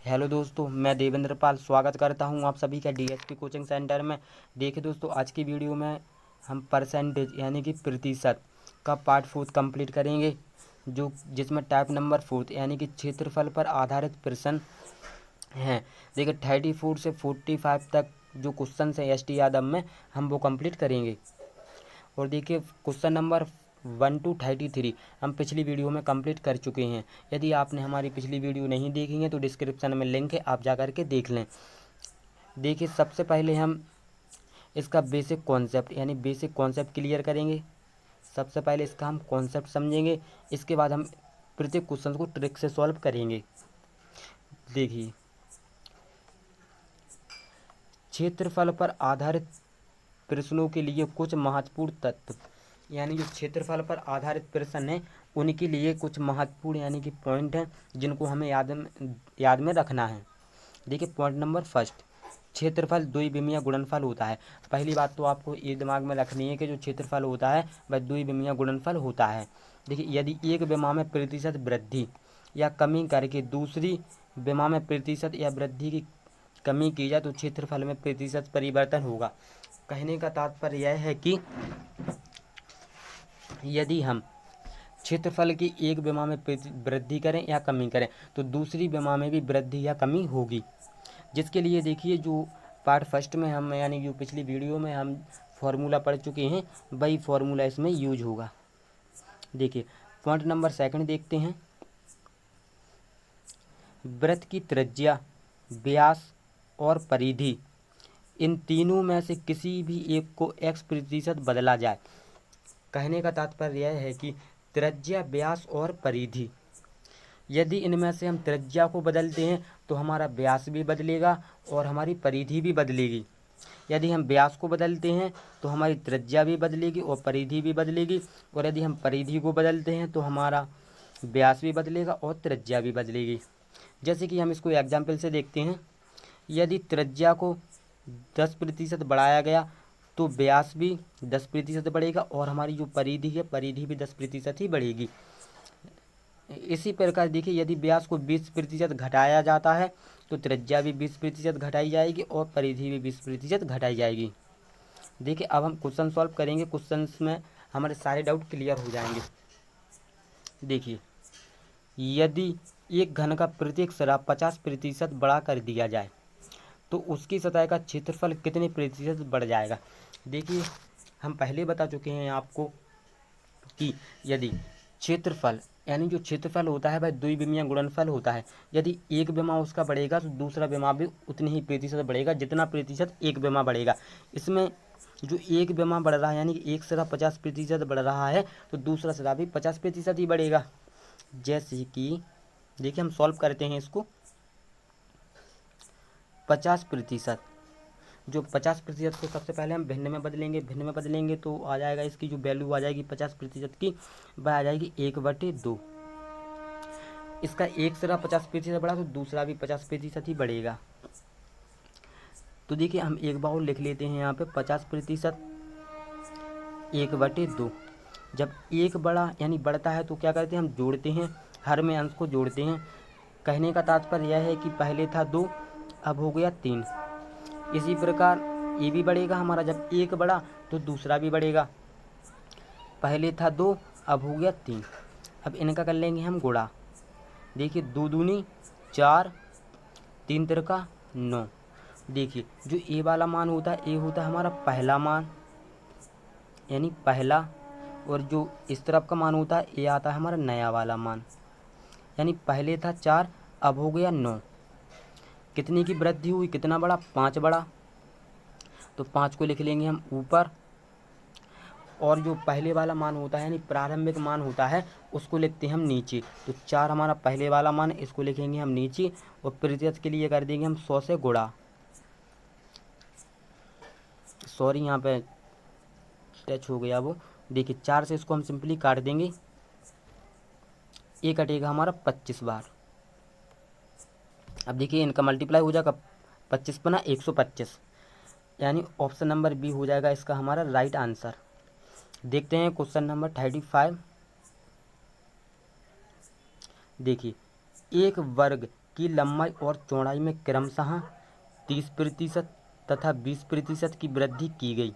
Hello दोस्तों, मैं देवेंद्र पाल स्वागत करता हूं आप सभी का डीएसपी कोचिंग सेंटर में। देखिए दोस्तों, आज की वीडियो में हम परसेंटेज यानी कि प्रतिशत का पार्ट 4 कंप्लीट करेंगे, जो जिसमें टाइप नंबर 4 यानी कि क्षेत्रफल पर आधारित प्रश्न हैं। देखिए 34 से 45 तक जो क्वेश्चन है एसटी यादव में, हम वो कंप्लीट करेंगे। और देखिए क्वेश्चन नंबर 1 to 33 हम पिछली वीडियो में कंप्लीट कर चुके हैं। यदि आपने हमारी पिछली वीडियो नहीं देखी है तो डिस्क्रिप्शन में लिंक है, आप जा कर के देख लें। देखिए सबसे पहले हम इसका बेसिक कॉन्सेप्ट यानी बेसिक कॉन्सेप्ट क्लियर करेंगे। सबसे पहले इसका हम कॉन्सेप्ट समझेंगे, इसके बाद हम प्रत्येक क्वेश्चन को ट्रिक से सॉल्व करेंगे। देखिए क्षेत्रफल पर आधारित प्रश्नों के लिए कुछ महत्वपूर्ण तत्व, यानी जो क्षेत्रफल पर आधारित प्रश्न हैं उनके लिए कुछ महत्वपूर्ण यानी कि पॉइंट हैं जिनको हमें याद में रखना है। देखिए पॉइंट नंबर फर्स्ट, क्षेत्रफल द्विविमीय गुणनफल होता है। पहली बात तो आपको ये दिमाग में रखनी है कि जो क्षेत्रफल होता है वह द्विविमीय गुणनफल होता है। देखिए यदि एक विमा में प्रतिशत वृद्धि या कमी करके दूसरी विमा में प्रतिशत या वृद्धि की कमी की जाए तो क्षेत्रफल में प्रतिशत परिवर्तन होगा। कहने का तात्पर्य यह है कि यदि हम क्षेत्रफल की एक विमा में वृद्धि करें या कमी करें तो दूसरी विमा में भी वृद्धि या कमी होगी। जिसके लिए देखिए जो पार्ट फर्स्ट में हम यानी जो पिछली वीडियो में हम फॉर्मूला पढ़ चुके हैं वही फॉर्मूला इसमें यूज होगा। देखिए पॉइंट नंबर सेकंड देखते हैं। वृत्त की त्रिज्या, व्यास और परिधि, इन तीनों में से किसी भी एक को x प्रतिशत बदला जाए। कहने का तात्पर्य यह है कि त्रिज्या, व्यास और परिधि, यदि इनमें से हम त्रिज्या को बदलते हैं तो हमारा व्यास भी बदलेगा और हमारी परिधि भी बदलेगी। यदि हम व्यास को बदलते हैं तो हमारी त्रिज्या भी बदलेगी और परिधि भी बदलेगी, और यदि हम परिधि को बदलते हैं तो हमारा व्यास भी बदलेगा और त्रिज्या भी बदलेगी। जैसे कि हम इसको एग्जाम्पल से देखते हैं। यदि त्रिज्या को 10% बढ़ाया गया तो व्यास भी 10% बढ़ेगा और हमारी जो परिधि है परिधि भी 10% ही बढ़ेगी। इसी प्रकार देखिए यदि व्यास को 20% घटाया जाता है तो त्रिज्या भी 20% घटाई जाएगी और परिधि भी 20% घटाई जाएगी। देखिए अब हम क्वेश्चन सॉल्व करेंगे, क्वेश्चन में हमारे सारे डाउट क्लियर हो जाएंगे। देखिए यदि एक घन का प्रत्येक सिरा 50% बड़ा कर दिया जाए तो उसकी सतह का क्षेत्रफल कितने प्रतिशत बढ़ जाएगा। देखिए हम पहले बता चुके हैं आपको कि यदि क्षेत्रफल यानी जो क्षेत्रफल होता है वह द्विविमीय गुणनफल होता है। यदि एक विमा उसका बढ़ेगा तो दूसरा विमा भी उतनी ही प्रतिशत बढ़ेगा जितना प्रतिशत एक विमा बढ़ेगा। इसमें जो एक विमा बढ़ रहा है यानी कि एक सिरा 50% बढ़ रहा है तो दूसरा सिरा भी 50% ही बढ़ेगा। जैसे कि देखिए हम सॉल्व करते हैं इसको। 50%, जो 50% को सबसे पहले हम भिन्न में बदलेंगे, भिन्न में बदलेंगे तो आ जाएगा इसकी जो वैल्यू आ जाएगी 50% की वह आ जाएगी 1/2। इसका एक सिरा 50% बढ़ा तो दूसरा भी 50% ही बढ़ेगा। तो देखिए हम एक बार लिख लेते हैं यहाँ पे 50% 1/2। जब एक बड़ा यानी बढ़ता है तो क्या करते हैं हम जोड़ते हैं, हर में अंश को जोड़ते हैं। कहने का तात्पर्य यह है कि पहले था 2 अब हो गया 3। इसी प्रकार ये भी बढ़ेगा हमारा, जब एक बढ़ा तो दूसरा भी बढ़ेगा। पहले था 2 अब हो गया 3। अब इनका कर लेंगे हम गुणा। देखिए 2 दूनी 4, 3 तिरका 9। देखिए जो ए वाला मान होता है, ए होता है हमारा पहला मान यानी पहला, और जो इस तरफ का मान होता है ए आता है हमारा नया वाला मान। यानी पहले था 4 अब हो गया 9। कितनी की वृद्धि हुई, कितना बड़ा, 5 बड़ा, तो 5 को लिख लेंगे हम ऊपर, और जो पहले वाला मान होता है यानी प्रारंभिक मान होता है उसको लिखते हैं हम नीचे। तो 4 हमारा पहले वाला मान, इसको लिखेंगे हम नीचे, और प्रतिशत के लिए कर देंगे हम 100 से गुणा। सॉरी यहाँ पे टच हो गया वो। देखिए 4 से इसको हम सिंपली काट देंगे, ये कटेगा हमारा 25 बार। अब देखिए इनका मल्टीप्लाई हो जाएगा, 25 बना 125, यानी ऑप्शन नंबर बी हो जाएगा इसका हमारा राइट आंसर। देखते हैं क्वेश्चन नंबर 35। देखिए एक वर्ग की लंबाई और चौड़ाई में क्रमशः 30% तथा 20% की वृद्धि की गई।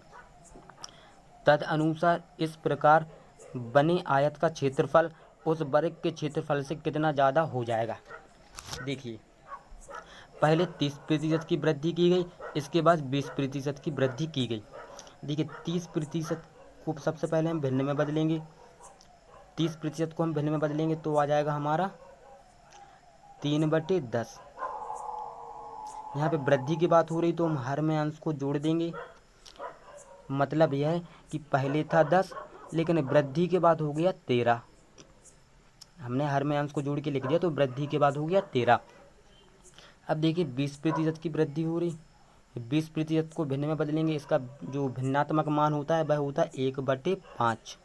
तदनुसार इस प्रकार बने आयत का क्षेत्रफल उस वर्ग के क्षेत्रफल से कितना ज़्यादा हो जाएगा। देखिए, पहले 30% की वृद्धि की गई, इसके बाद 20% की वृद्धि की गई। देखिए, 30% को सबसे पहले हम भिन्न में बदलेंगे। 30% को हम भिन्न में बदलेंगे तो आ जाएगा हमारा 3/10। यहाँ पे वृद्धि की बात हो रही तो हम हर में अंश को जोड़ देंगे। मतलब यह है कि पहले था 10 लेकिन वृद्धि के बाद हो गया 13। हमने हर में अंश को जोड़ के लिख दिया तो वृद्धि के बाद हो गया 13। अब देखिए 20% की वृद्धि हो रही, 20% को भिन्न में बदलेंगे। इसका जो भिन्नात्मक मान होता है वह होता है 1/5।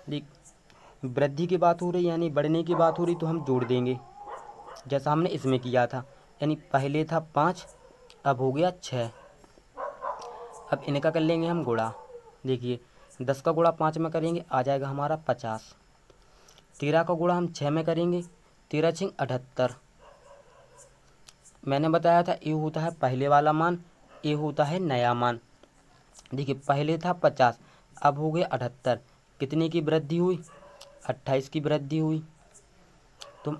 देख, वृद्धि की बात हो रही यानी बढ़ने की बात हो रही तो हम जोड़ देंगे जैसा हमने इसमें किया था। यानी पहले था 5, अब हो गया 6। अब इनका कर लेंगे हम गुणा। देखिए, 10 का गुणा 5 में करेंगे आ जाएगा हमारा 50। 13 का गुणा हम 6 में करेंगे, 13 × 78। मैंने बताया था ए होता है पहले वाला मान, ए होता है नया मान। देखिए, पहले था 50, अब हो गया 78। कितने की वृद्धि हुई? 28 की वृद्धि हुई। तो हम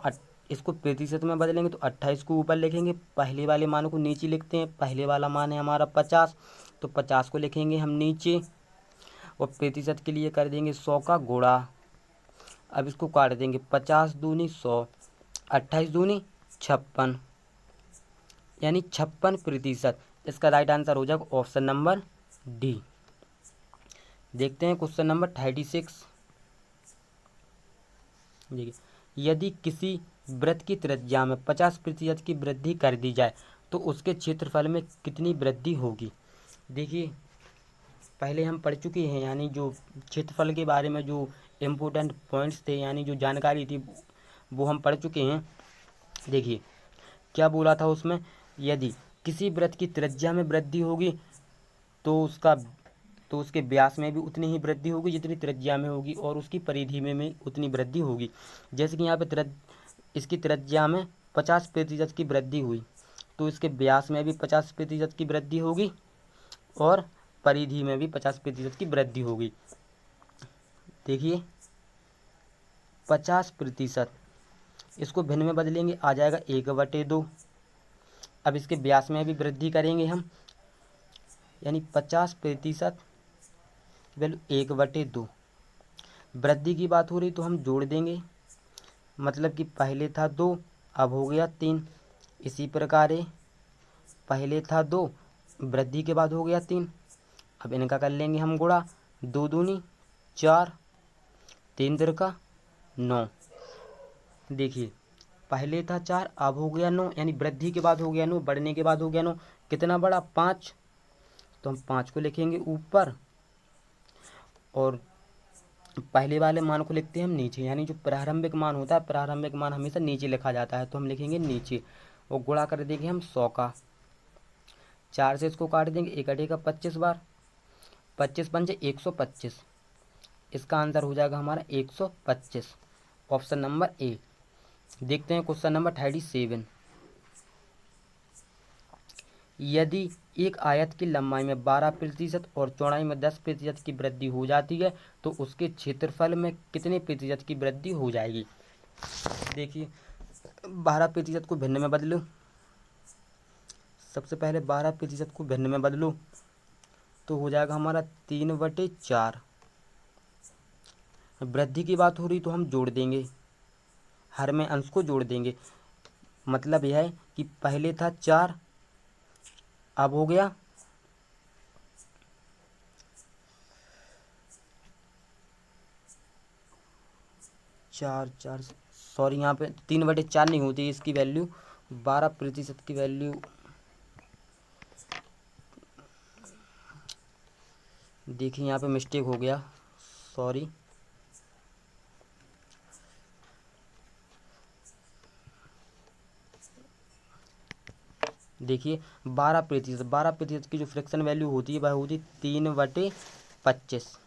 इसको प्रतिशत में बदलेंगे तो 28 को ऊपर लिखेंगे, पहले वाले मान को नीचे लिखते हैं। पहले वाला मान है हमारा 50, तो 50 को लिखेंगे हम नीचे और प्रतिशत के लिए कर देंगे 100 का गुणा। अब इसको काट देंगे, 50 दूनी 100, 28 दूनी 56, यानी 56%। इसका राइट आंसर हो जाएगा ऑप्शन नंबर डी। देखते हैं क्वेश्चन नंबर 36। देखिए, यदि किसी वृत्त की त्रिज्या में 50% की वृद्धि कर दी जाए तो उसके क्षेत्रफल में कितनी वृद्धि होगी। देखिए, पहले हम पढ़ चुके हैं, यानी जो क्षेत्रफल के बारे में जो इम्पोर्टेंट पॉइंट्स थे यानी जो जानकारी थी वो हम पढ़ चुके हैं। देखिए, क्या बोला था उसमें, यदि किसी वृत्त की त्रिज्या में वृद्धि होगी तो उसके व्यास में भी उतनी ही वृद्धि होगी जितनी त्रिज्या में होगी, और उसकी परिधि में उतनी वृद्धि होगी। जैसे कि यहाँ पे इसकी त्रिज्या में 50% की वृद्धि हुई तो इसके व्यास में भी 50% की वृद्धि होगी और परिधि में भी 50% की वृद्धि होगी। देखिए, 50%, इसको भिन्न में बदलेंगे आ जाएगा 1/2। अब इसके व्यास में भी वृद्धि करेंगे हम, यानी 50% वैल्यू 1/2। वृद्धि की बात हो रही तो हम जोड़ देंगे, मतलब कि पहले था 2, अब हो गया 3। इसी प्रकार पहले था 2, वृद्धि के बाद हो गया 3। अब इनका कर लेंगे हम गुणा, 2 दूनी 4, 3 तिरका 9। देखिए, पहले था 4, अब हो गया 9, यानी वृद्धि के बाद हो गया 9, बढ़ने के बाद हो गया 9। कितना बड़ा? 5। तो हम 5 को लिखेंगे ऊपर और पहले वाले मान को लिखते हैं हम नीचे, यानी जो प्रारंभिक मान होता है, प्रारंभिक मान हमेशा नीचे लिखा जाता है तो हम लिखेंगे नीचे और गुणा कर देंगे हम 100 का। 4 से इसको काट देंगे, 1 का 25 बार, 25 पंजे 125। इसका आंसर हो जाएगा हमारा 125, ऑप्शन नंबर ए। देखते हैं क्वेश्चन नंबर 37। यदि एक आयत की लंबाई में 12% और चौड़ाई में 10% की वृद्धि हो जाती है तो उसके क्षेत्रफल में कितने प्रतिशत की वृद्धि हो जाएगी। देखिए, 12% को भिन्न में बदलो। सबसे पहले 12% को भिन्न में बदलो तो हो जाएगा हमारा 3/4। वृद्धि की बात हो रही तो हम जोड़ देंगे, हर में अंश को जोड़ देंगे। मतलब यह है कि पहले था 4, अब हो गया 4, सॉरी यहाँ पे 3/4 नहीं होती इसकी वैल्यू, 12% की वैल्यू। देखिए, यहाँ पे मिस्टेक हो गया, सॉरी। देखिए, 12% की जो फ्रैक्शन वैल्यू होती है वह होती 3/25,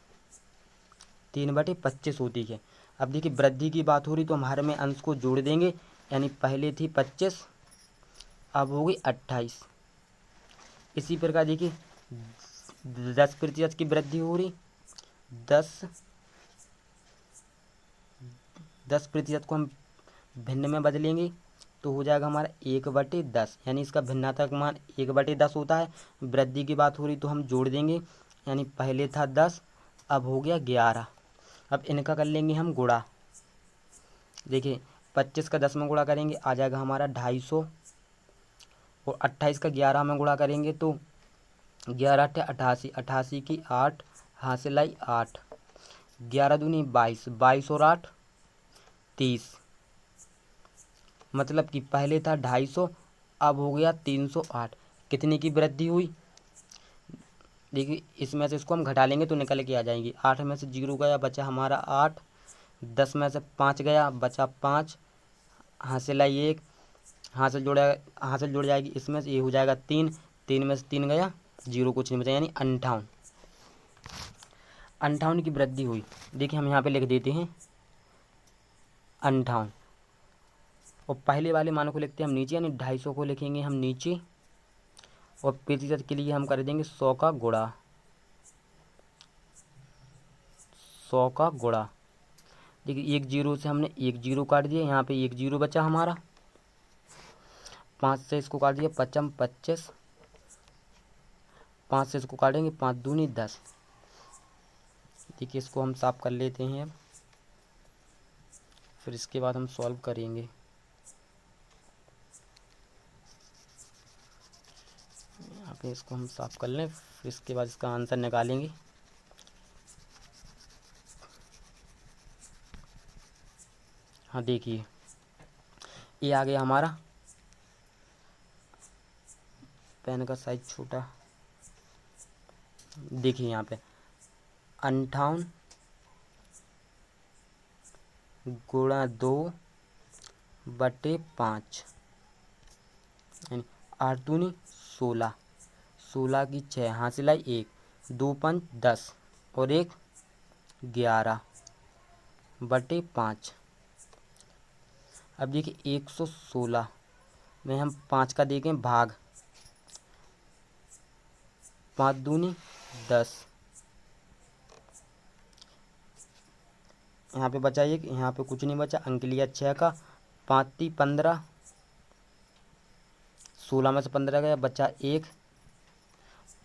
3/25 होती है। अब देखिए, वृद्धि की बात हो रही तो हम हर में अंश को जोड़ देंगे यानी पहले थी 25, अब हो गई 28। इसी प्रकार देखिए 10% की वृद्धि हो रही, 10% को हम भिन्न में बदलेंगे तो हो जाएगा हमारा 1/10, यानी इसका भिन्नात्मक मान 1/10 होता है। वृद्धि की बात हो रही तो हम जोड़ देंगे, यानी पहले था 10, अब हो गया 11। अब इनका कर लेंगे हम गुणा। देखिए 25 का 10 में गुणा करेंगे आ जाएगा हमारा 250, और 28 का 11 में गुणा करेंगे तो 11 8 88, 88 की 8 हासिल आई 8, 11 दूनी 22, 22 और 8 30। मतलब कि पहले था 250, अब हो गया 308। कितने की वृद्धि हुई? देखिए इसमें से इसको हम घटा लेंगे तो निकल के आ जाएंगी। 8 में से 0 गया, बचा हमारा 8, 10 में से 5 गया, बचा 5, हासिल आई 1, हासिल जुड़ जाएगी, इसमें से ये हो जाएगा 3, 3 में से 3 गया, 0 कुछ नहीं बचा, यानी 58। 58 की वृद्धि हुई। देखिए हम यहाँ पे लिख देते हैं 58, और पहले वाले मान को लिखते हैं हम नीचे, यानी 250 को लिखेंगे हम नीचे, और प्रतिशत के लिए हम कर देंगे 100 का गुणा, 100 का गुणा। देखिए 1 0 से हमने 1 0 काट दिया, यहाँ पे 1 0 बचा हमारा, 5 से इसको काट दिया, 55 25, 5 से इसको काटेंगे 5 दूनी 10। देखिए इसको हम साफ कर लेते हैं, फिर इसके बाद हम सॉल्व करेंगे। यहाँ पे इसको हम साफ कर लें, फिर इसके बाद इसका आंसर निकालेंगे। हाँ देखिए ये आ गया हमारा, पेन का साइज छोटा, देखिए यहाँ पे 58 गुणा 2/5, यानी 8 दूनी 16, 16 की 6 हासिल आई 1, 2 5 10 और 1 11/5। अब देखिए 116 में हम 5 का देखें भाग, 5 दूनी 10, यहाँ पे बचा 1, यहाँ पे कुछ नहीं बचा, अंक लिया 6 का, 5 × 15, 16 में से 15 गया, बचा 1,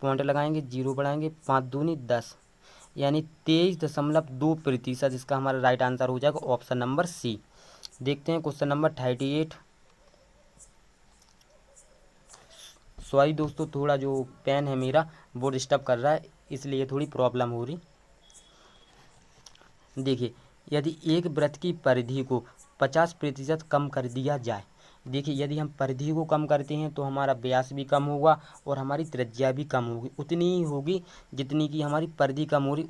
पॉइंट लगाएंगे, 0 बढ़ाएंगे, 5 दूनी 10, यानी 23.2%। इसका हमारा राइट आंसर हो जाएगा ऑप्शन नंबर सी। देखते हैं क्वेश्चन नंबर 38। सॉरी दोस्तों, थोड़ा जो पेन है मेरा वो डिस्टर्ब कर रहा है, इसलिए थोड़ी प्रॉब्लम हो रही। देखिए यदि एक वृत्त की परिधि को 50% कम कर दिया जाए, देखिए यदि हम परिधि को कम करते हैं तो हमारा व्यास भी कम होगा और हमारी त्रिज्या भी कम होगी, उतनी ही होगी जितनी की हमारी परिधि कम हो रही,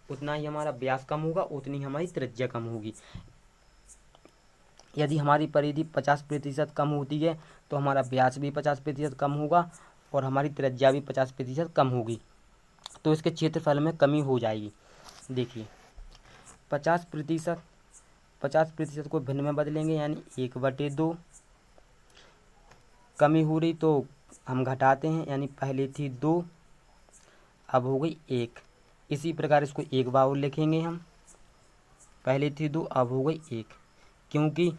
उतना ही हमारा व्यास कम होगा, उतनी हमारी त्रिज्या कम होगी। यदि हमारी परिधि 50% कम होती है तो हमारा व्यास भी 50% कम होगा और हमारी त्रिज्या भी 50% कम होगी, तो इसके क्षेत्रफल में कमी हो जाएगी। देखिए 50% को भिन्न में बदलेंगे, यानी 1/2, कमी हो रही तो हम घटाते हैं, यानी पहले थी 2, अब हो गई 1। इसी प्रकार इसको एक बार और लिखेंगे हम, पहले थी 2, अब हो गई 1, क्योंकि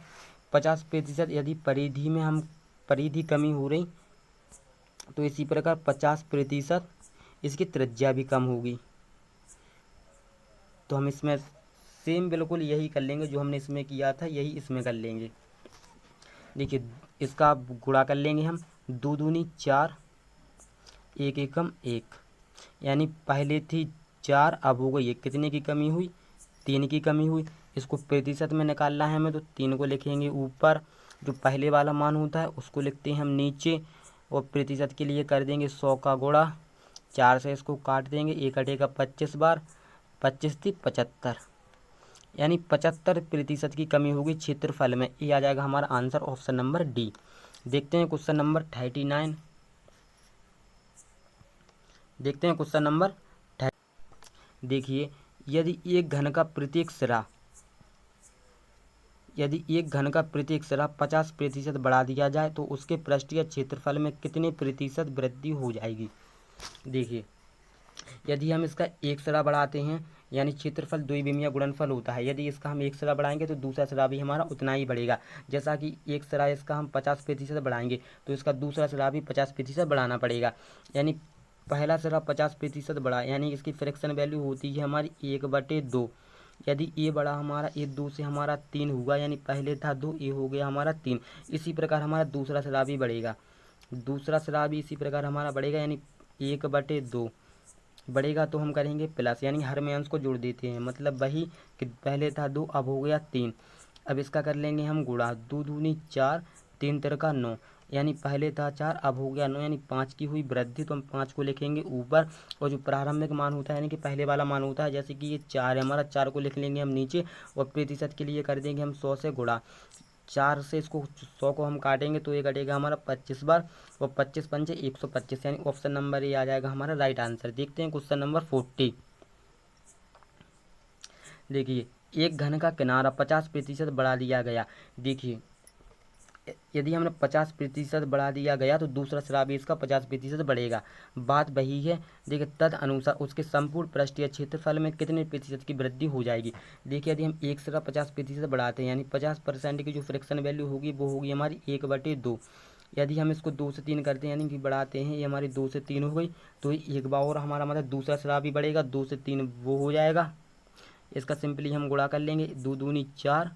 50% यदि परिधि में हम परिधि कमी हो रही तो इसी प्रकार 50% इसकी त्रिज्या भी कम होगी। तो हम इसमें सेम बिल्कुल यही कर लेंगे जो हमने इसमें किया था, यही इसमें कर लेंगे। देखिए इसका गुणा कर लेंगे हम, 2 दूनी 4, 1 एकम 1, यानी पहले थी 4, अब हो गई 1, कितने की कमी हुई? 3 की कमी हुई। इसको प्रतिशत में निकालना है हमें, तो 3 को लिखेंगे ऊपर, जो पहले वाला मान होता है उसको लिखते हैं हम नीचे, और प्रतिशत के लिए कर देंगे 100 का गुणा, 4 से इसको काट देंगे, 1 अठे का 25 बार, 25 थी 75, यानी 75% की कमी होगी क्षेत्रफल में। ये आ जाएगा हमारा आंसर ऑप्शन नंबर डी। देखते हैं क्वेश्चन नंबर 39। देखते हैं क्वेश्चन नंबर। देखिए यदि एक घन का प्रत्येक सिरा, यदि एक घन का प्रत्येक सिरा 50% बढ़ा दिया जाए तो उसके पृष्ठीय क्षेत्रफल में कितने प्रतिशत वृद्धि हो जाएगी। देखिए, यदि हम इसका एक सिरा बढ़ाते हैं, यानी क्षेत्रफल द्विविमीय गुणनफल होता है, यदि इसका हम एक सिरा बढ़ाएंगे तो दूसरा सिरा भी हमारा उतना ही बढ़ेगा। जैसा कि एक सिरा इसका हम 50% बढ़ाएंगे तो इसका दूसरा सिरा भी 50% बढ़ाना पड़ेगा। यानी पहला सिरा 50% बढ़ा, यानी इसकी फ्रैक्शन वैल्यू होती है हमारी 1/2। यदि ए बड़ा हमारा ए 2 से हमारा 3 हुआ, यानी पहले था 2, ए हो गया हमारा 3। इसी प्रकार हमारा दूसरा सिरा भी बढ़ेगा, दूसरा सिरा भी इसी प्रकार हमारा बढ़ेगा, यानी 1/2 बढ़ेगा। तो हम करेंगे प्लस, यानी हर में अंश को जोड़ देते हैं, मतलब वही कि पहले था 2 अब हो गया 3। अब इसका कर लेंगे हम गुणा, 2 दूनी 4, 3 तिरका 9, यानी पहले था 4 अब हो गया 9, यानी 5 की हुई वृद्धि। तो हम 5 को लिखेंगे ऊपर, और जो प्रारंभिक मान होता है यानी कि पहले वाला मान होता है, जैसे कि ये 4 है हमारा, 4 को लिख लेंगे हम नीचे, और प्रतिशत के लिए कर देंगे हम 100 से गुणा। 4 से इसको 100 को हम काटेंगे तो ये कटेगा हमारा 25 बार, और 25 पंचे 125, यानी ऑप्शन नंबर ए आ जाएगा हमारा राइट आंसर। देखते हैं क्वेश्चन नंबर 40। देखिए, एक घन का किनारा 50% बढ़ा दिया गया। देखिए, यदि हमने 50% बढ़ा दिया गया तो दूसरा सिरा भी इसका 50% बढ़ेगा। बात वही है। देखिए, तद अनुसार उसके संपूर्ण पृष्ठीय क्षेत्रफल में कितने प्रतिशत की वृद्धि हो जाएगी। देखिए, यदि हम एक सिरा 50% बढ़ाते हैं, यानी 50% की जो फ्रैक्शन वैल्यू होगी वो होगी हमारी 1/2। यदि हम इसको 2 से 3 करते हैं, यानी कि बढ़ाते हैं, ये हमारी 2 से 3 हो गई, तो एक बार और हमारा मतलब दूसरा सिरा भी बढ़ेगा, 2 से 3 वो हो जाएगा। इसका सिंपली हम गुणा कर लेंगे, 2 दूनी 4,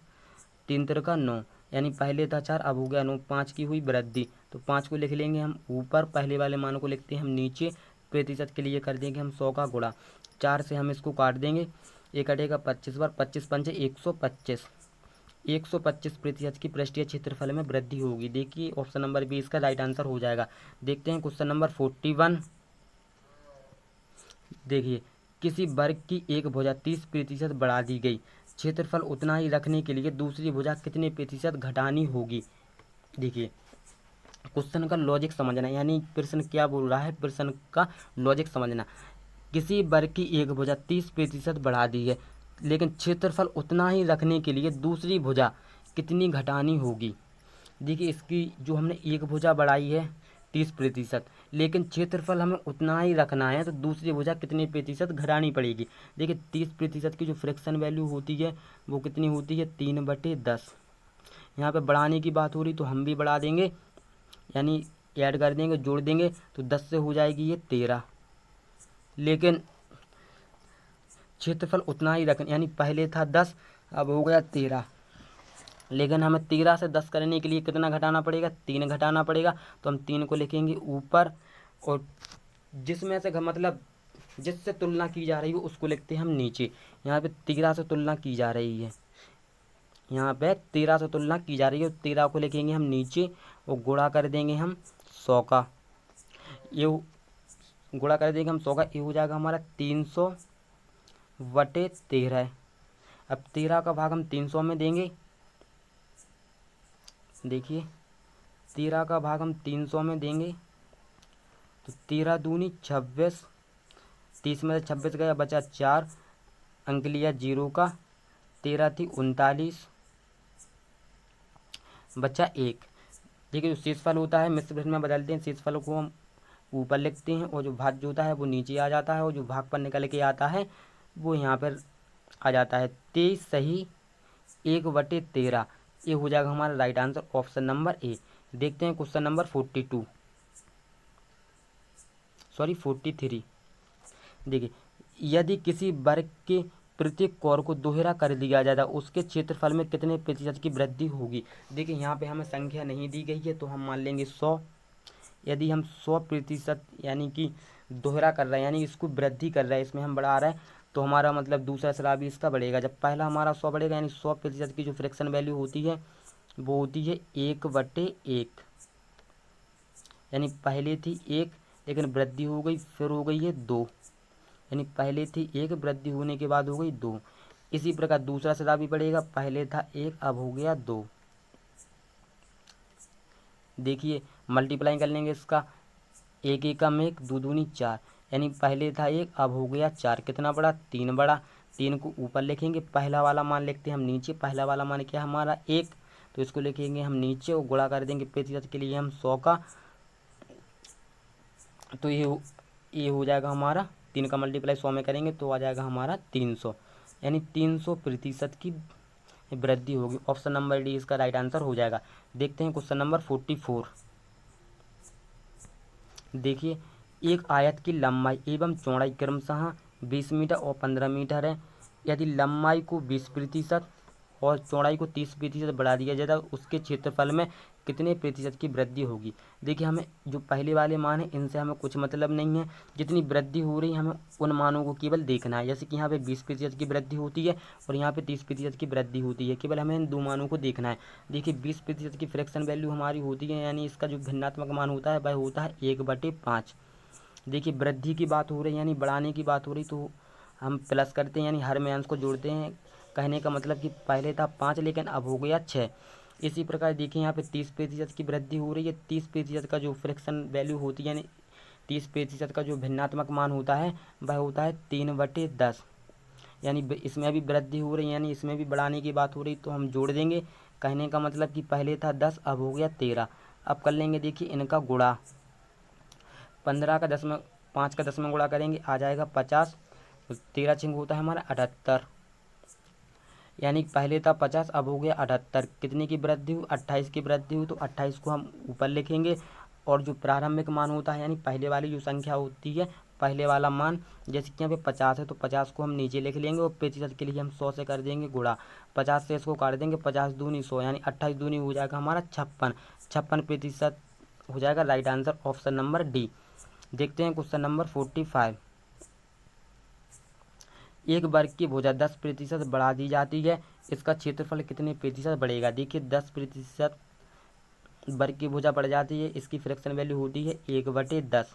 3 तिरका 9, यानी पहले था 4 अब हो गया 9, 5 की हुई वृद्धि। तो 5 को लिख लेंगे हम ऊपर, पहले वाले मान को लिखते हैं हम नीचे, प्रतिशत के लिए कर देंगे हम 100 का गुणा। 4 से हम इसको काट देंगे, ये कटेगा 25 बार, 25 पंचे 125, 125% की पृष्ठीय क्षेत्रफल में वृद्धि होगी। देखिए, ऑप्शन नंबर बी इसका राइट आंसर हो जाएगा। देखते हैं क्वेश्चन नंबर 41। देखिए, किसी वर्ग की एक भुजा 30% बढ़ा दी गई, क्षेत्रफल उतना ही रखने के लिए दूसरी भुजा कितने प्रतिशत घटानी होगी। देखिए, क्वेश्चन का लॉजिक समझना, यानी प्रश्न क्या बोल रहा है, प्रश्न का लॉजिक समझना। किसी वर्ग की एक भुजा 30% बढ़ा दी है, लेकिन क्षेत्रफल उतना ही रखने के लिए दूसरी भुजा कितनी घटानी होगी। देखिए, इसकी जो हमने एक भुजा बढ़ाई है 30%, लेकिन क्षेत्रफल हमें उतना ही रखना है, तो दूसरी भुजा कितनी प्रतिशत घटानी पड़ेगी। देखिए, 30% की जो फ्रैक्शन वैल्यू होती है वो कितनी होती है, 3/10। यहाँ पे बढ़ाने की बात हो रही तो हम भी बढ़ा देंगे, यानी ऐड कर देंगे, जोड़ देंगे, तो 10 से हो जाएगी ये 13। लेकिन क्षेत्रफल उतना ही रखना, यानी पहले था 10 अब हो गया 13, लेकिन हमें 13 से 10 करने के लिए कितना घटाना पड़ेगा, 3 घटाना पड़ेगा। तो हम 3 को लिखेंगे ऊपर, और जिसमें से मतलब जिससे तुलना की जा रही है उसको लिखते हैं हम नीचे। यहाँ पे 13 से तुलना की जा रही है, यहाँ पे 13 से तुलना की जा रही है, 13 को लिखेंगे हम नीचे, और गुणा कर देंगे हम 100 का। ये गुणा कर देंगे हम 100 का, ये हो जाएगा हमारा 300/13। अब 13 का भाग हम 300 में देंगे। देखिए, 13 का भाग हम 300 में देंगे तो 13 दूनी 26, 30 में से 26 गया, बचा 4, अंक लिया 0 का, 13 थी 39, बचा 1। देखिए, जो शेषफल होता है मिश्र प्रश्न में बदलते हैं, शेषफल को हम ऊपर लिखते हैं, और जो भाज्य होता है वो नीचे आ जाता है, और जो भाग पर निकल के आता है वो यहाँ पर आ जाता है। 23 सही 1/13, ये हो जाएगा हमारा right answer, option number A. देखते हैं क्वेश्चन नंबर 43। देखिए, यदि किसी वर्ग के प्रत्येक कोण को दोहरा कर दिया जाता है उसके क्षेत्रफल में कितने प्रतिशत की वृद्धि होगी। देखिए, यहाँ पे हमें संख्या नहीं दी गई है तो हम मान लेंगे 100। यदि हम 100% यानी कि दोहरा कर रहे हैं, यानी इसको वृद्धि कर रहे हैं, इसमें हम बढ़ा रहे हैं, तो हमारा मतलब दूसरा सिरा भी इसका बढ़ेगा। जब पहला हमारा 100 बढ़ेगा, यानी 100% की जो फ्रैक्शन वैल्यू होती है वो होती है 1/1, यानी पहले थी 1 लेकिन वृद्धि हो गई, फिर हो गई है 2, यानी पहले थी 1 वृद्धि होने के बाद हो गई 2। इसी प्रकार दूसरा सिरा भी बढ़ेगा, पहले था 1 अब हो गया 2। देखिए, मल्टीप्लाई कर लेंगे इसका, 1 एकम 1, 2 दूनी 4, यानी पहले था 1 अब हो गया 4, कितना बड़ा 3 बड़ा। 3 को ऊपर लिखेंगे, पहला वाला मान लिखते हैं हम नीचे। पहला वाला मान क्या है हमारा 1, तो इसको लिखेंगे हम नीचे और गुणा कर देंगे प्रतिशत के लिए हम 100 का, तो ये हो जाएगा हमारा 3 का मल्टीप्लाई 100 में करेंगे तो आ जाएगा हमारा 300, यानी 300% की वृद्धि होगी। ऑप्शन नंबर डी इसका राइट आंसर हो जाएगा। देखते हैं क्वेश्चन नंबर 44। देखिए, एक आयत की लंबाई एवं चौड़ाई क्रमशः 20 मीटर और 15 मीटर है। यदि लंबाई को 20% और चौड़ाई को 30% बढ़ा दिया जाए तो उसके क्षेत्रफल में कितने प्रतिशत की वृद्धि होगी। देखिए, हमें जो पहले वाले मान है इनसे हमें कुछ मतलब नहीं है, जितनी वृद्धि हो रही है हमें उन मानों को केवल देखना है। जैसे कि यहाँ पे 20% की वृद्धि होती है और यहाँ पे 30% की वृद्धि होती है, केवल हमें इन दो मानों को देखना है। देखिए, 20% की फ्रैक्शन वैल्यू हमारी होती है, यानी इसका जो भिन्नात्मक मान होता है वह होता है 1/5। देखिए, वृद्धि की बात हो रही है यानी बढ़ाने की बात हो रही, तो हम प्लस करते हैं यानी हर में अंश को जोड़ते हैं। कहने का मतलब कि पहले था 5 लेकिन अब हो गया 6। इसी प्रकार देखिए, यहाँ पे 30% की वृद्धि हो रही है। 30% का जो फ्रैक्शन वैल्यू होती है यानी 30% का जो भिन्नात्मक मान होता है वह होता है 3/10, यानी इसमें अभी वृद्धि हो रही है यानी इसमें भी बढ़ाने की बात हो रही, तो हम जोड़ देंगे। कहने का मतलब कि पहले था 10 अब हो गया 13। अब कर लेंगे देखिए इनका गुणा, 15 का 10 में 5 का 10 में गुणा करेंगे आ जाएगा 50, 13 छिंग होता है हमारा 78, यानी पहले था 50 अब हो गया 78। कितने की वृद्धि हुई, 28 की वृद्धि हुई, तो 28 को हम ऊपर लिखेंगे और जो प्रारंभिक मान होता है यानी पहले वाली जो संख्या होती है, पहले वाला मान जैसे कि यहाँ पे 50 है तो 50 को हम नीचे लिख लेंगे और प्रतिशत के लिए हम 100 से कर देंगे गुणा। 50 से इसको काट देंगे, 50 दूनी 100 यानी 28 दूनी हो जाएगा हमारा 56। 56% हो जाएगा right answer option number D. देखते हैं क्वेश्चन नंबर 45। एक वर्ग की भुजा 10% बढ़ा दी जाती है, इसका क्षेत्रफल कितने प्रतिशत बढ़ेगा। देखिए, 10% वर्ग की भुजा बढ़ जाती है, इसकी फ्रैक्शन वैल्यू होती है 1/10।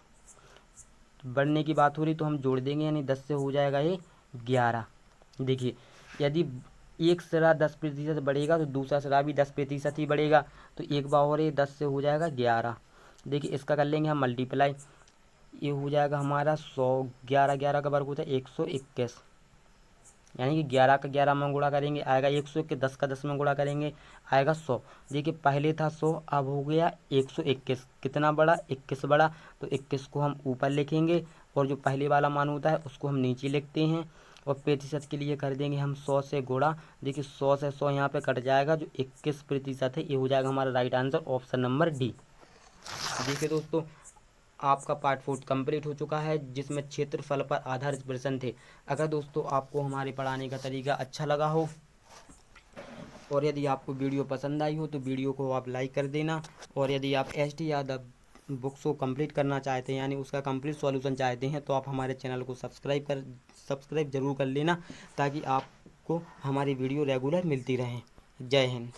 बढ़ने की बात हो रही तो हम जोड़ देंगे यानी 10 से हो जाएगा ये 11। देखिए, यदि एक सिरा 10% बढ़ेगा तो दूसरा सिरा भी 10% ही बढ़ेगा, तो एक बार और ये 10 से हो जाएगा 11। देखिए, इसका कर लेंगे हम मल्टीप्लाई, ये हो जाएगा हमारा 100, 11 11 का वर्ग होता है 121, यानी कि 11 का 11 में गुणा करेंगे आएगा 121, 10 का 10 में गुणा करेंगे आएगा 100। देखिए, पहले था 100 अब हो गया 121, कितना बड़ा 21 बड़ा, तो 21 को हम ऊपर लिखेंगे और जो पहले वाला मान होता है उसको हम नीचे लिखते हैं और प्रतिशत के लिए कर देंगे हम 100 से गुणा। देखिए, 100 से 100 यहाँ पे कट जाएगा, जो 21% है ये हो जाएगा हमारा right answer option number D. देखिए दोस्तों, आपका पार्ट 4 कंप्लीट हो चुका है जिसमें क्षेत्रफल पर आधारित प्रश्न थे। अगर दोस्तों आपको हमारे पढ़ाने का तरीका अच्छा लगा हो और यदि आपको वीडियो पसंद आई हो तो वीडियो को आप लाइक कर देना, और यदि आप एसटी यादव बुक्स को कंप्लीट करना चाहते हैं यानी उसका कंप्लीट सॉल्यूशन चाहते हैं तो आप हमारे चैनल को सब्सक्राइब जरूर कर लेना ताकि आपको हमारी वीडियो रेगुलर मिलती रहें। जय हिंद।